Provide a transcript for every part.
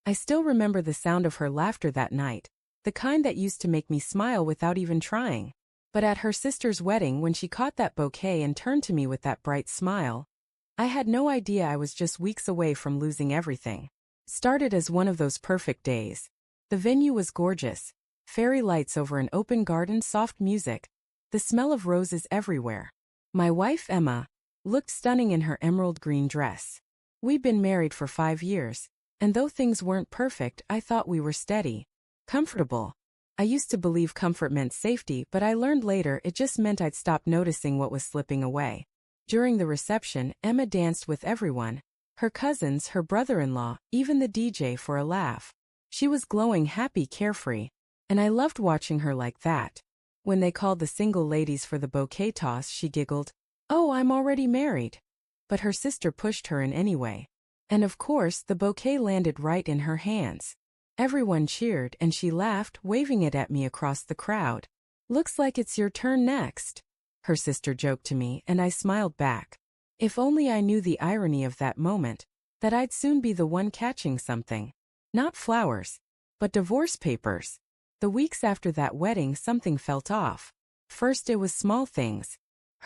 I still remember the sound of her laughter that night, the kind that used to make me smile without even trying. But at her sister's wedding, when she caught that bouquet and turned to me with that bright smile, I had no idea I was just weeks away from losing everything. Started as one of those perfect days. The venue was gorgeous. Fairy lights over an open garden, soft music, the smell of roses everywhere. My wife, Emma, looked stunning in her emerald green dress. We'd been married for 5 years, and though things weren't perfect, I thought we were steady, comfortable. I used to believe comfort meant safety, but I learned later it just meant I'd stopped noticing what was slipping away. During the reception, Emma danced with everyone, her cousins, her brother-in-law, even the DJ for a laugh. She was glowing, happy, carefree, and I loved watching her like that. When they called the single ladies for the bouquet toss, she giggled, "Oh, I'm already married." But her sister pushed her in anyway. And of course, the bouquet landed right in her hands. Everyone cheered and she laughed, waving it at me across the crowd. "Looks like it's your turn next," her sister joked to me, and I smiled back. If only I knew the irony of that moment, that I'd soon be the one catching something. Not flowers, but divorce papers. The weeks after that wedding, something felt off. First, it was small things.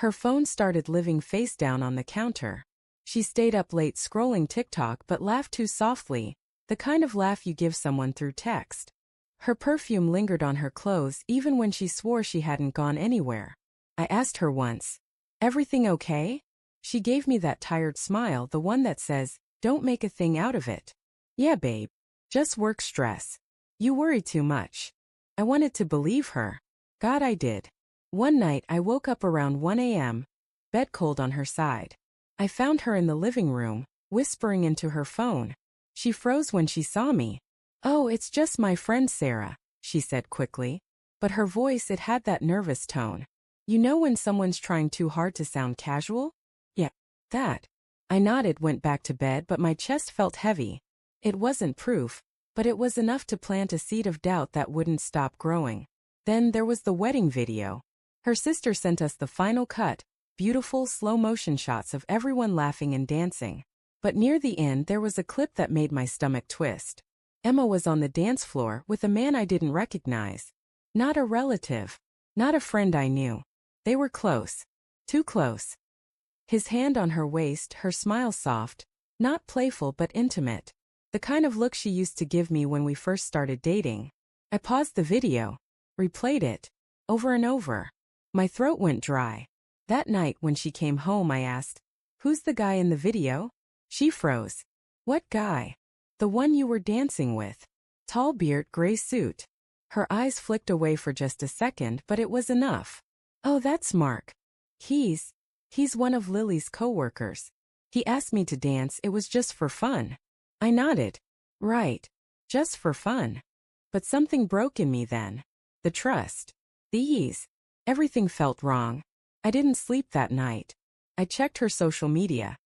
Her phone started living face down on the counter. She stayed up late scrolling TikTok but laughed too softly, the kind of laugh you give someone through text. Her perfume lingered on her clothes even when she swore she hadn't gone anywhere. I asked her once, "Everything okay?" She gave me that tired smile, the one that says, "Don't make a thing out of it." "Yeah, babe. Just work stress. You worry too much." I wanted to believe her. God, I did. One night I woke up around 1 a.m., bed cold on her side. I found her in the living room, whispering into her phone. She froze when she saw me. "Oh, it's just my friend Sarah," she said quickly. But her voice, it had that nervous tone. You know when someone's trying too hard to sound casual? "Yeah, that." I nodded, went back to bed, but my chest felt heavy. It wasn't proof, but it was enough to plant a seed of doubt that wouldn't stop growing. Then there was the wedding video. Her sister sent us the final cut, beautiful slow-motion shots of everyone laughing and dancing. But near the end there was a clip that made my stomach twist. Emma was on the dance floor with a man I didn't recognize. Not a relative. Not a friend I knew. They were close. Too close. His hand on her waist, her smile soft, not playful but intimate. The kind of look she used to give me when we first started dating. I paused the video, replayed it, over and over. My throat went dry. That night when she came home, I asked, "Who's the guy in the video?" She froze. "What guy?" "The one you were dancing with. Tall beard, gray suit." Her eyes flicked away for just a second, but it was enough. "Oh, that's Mark. He's one of Lily's co-workers. He asked me to dance, it was just for fun." I nodded. Right. Just for fun. But something broke in me then. The trust. The ease. Everything felt wrong. I didn't sleep that night. I checked her social media.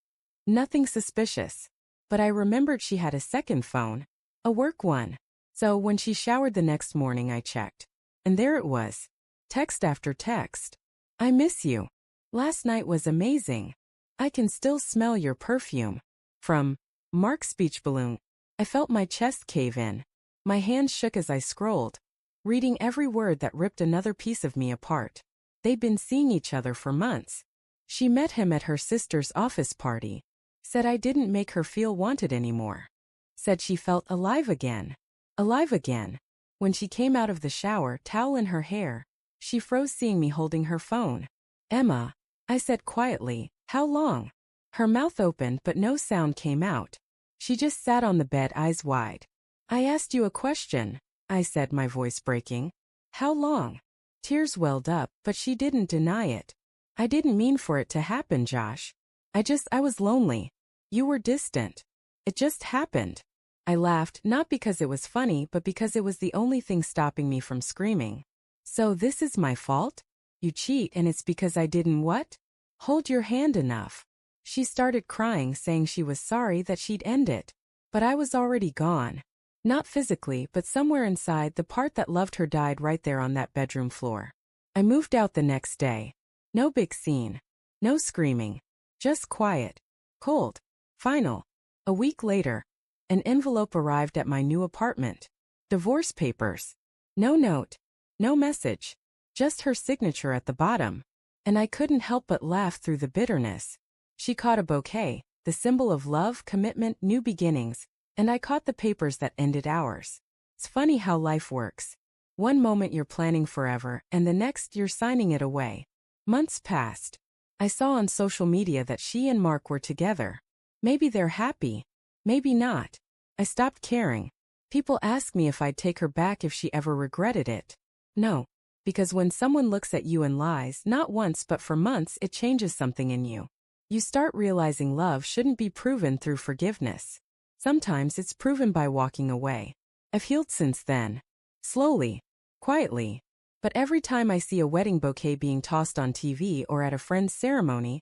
Nothing suspicious. But I remembered she had a second phone. A work one. So when she showered the next morning, I checked. And there it was. Text after text. "I miss you. Last night was amazing. I can still smell your perfume." From Mark's speech balloon. I felt my chest cave in. My hands shook as I scrolled, reading every word that ripped another piece of me apart. They'd been seeing each other for months. She met him at her sister's office party. Said I didn't make her feel wanted anymore. Said she felt alive again. Alive again. When she came out of the shower, towel in her hair, she froze seeing me holding her phone. "Emma," I said quietly, "how long?" Her mouth opened but no sound came out. She just sat on the bed, eyes wide. "I asked you a question," I said, my voice breaking. "How long?" Tears welled up, but she didn't deny it. "I didn't mean for it to happen, Josh. I was lonely. You were distant. It just happened." I laughed, not because it was funny, but because it was the only thing stopping me from screaming. "So this is my fault? You cheat and it's because I didn't what? Hold your hand enough." She started crying, saying she was sorry that she'd end it. But I was already gone. Not physically, but somewhere inside, the part that loved her died right there on that bedroom floor. I moved out the next day. No big scene. No screaming. Just quiet. Cold. Final. A week later, An envelope arrived at my new apartment. Divorce papers. No note. No message. Just her signature at the bottom. And I couldn't help but laugh through the bitterness. She caught a bouquet, the symbol of love, commitment, new beginnings, and I caught the papers that ended ours. It's funny how life works. One moment you're planning forever, and the next you're signing it away. Months passed. I saw on social media that she and Mark were together. Maybe they're happy. Maybe not. I stopped caring. People ask me if I'd take her back if she ever regretted it. No. Because when someone looks at you and lies, not once but for months, it changes something in you. You start realizing love shouldn't be proven through forgiveness. Sometimes it's proven by walking away. I've healed since then. Slowly. Quietly. But every time I see a wedding bouquet being tossed on TV or at a friend's ceremony,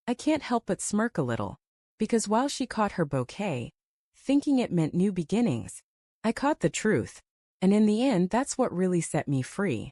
I can't help but smirk a little. Because while she caught her bouquet, thinking it meant new beginnings, I caught the truth. And in the end, that's what really set me free.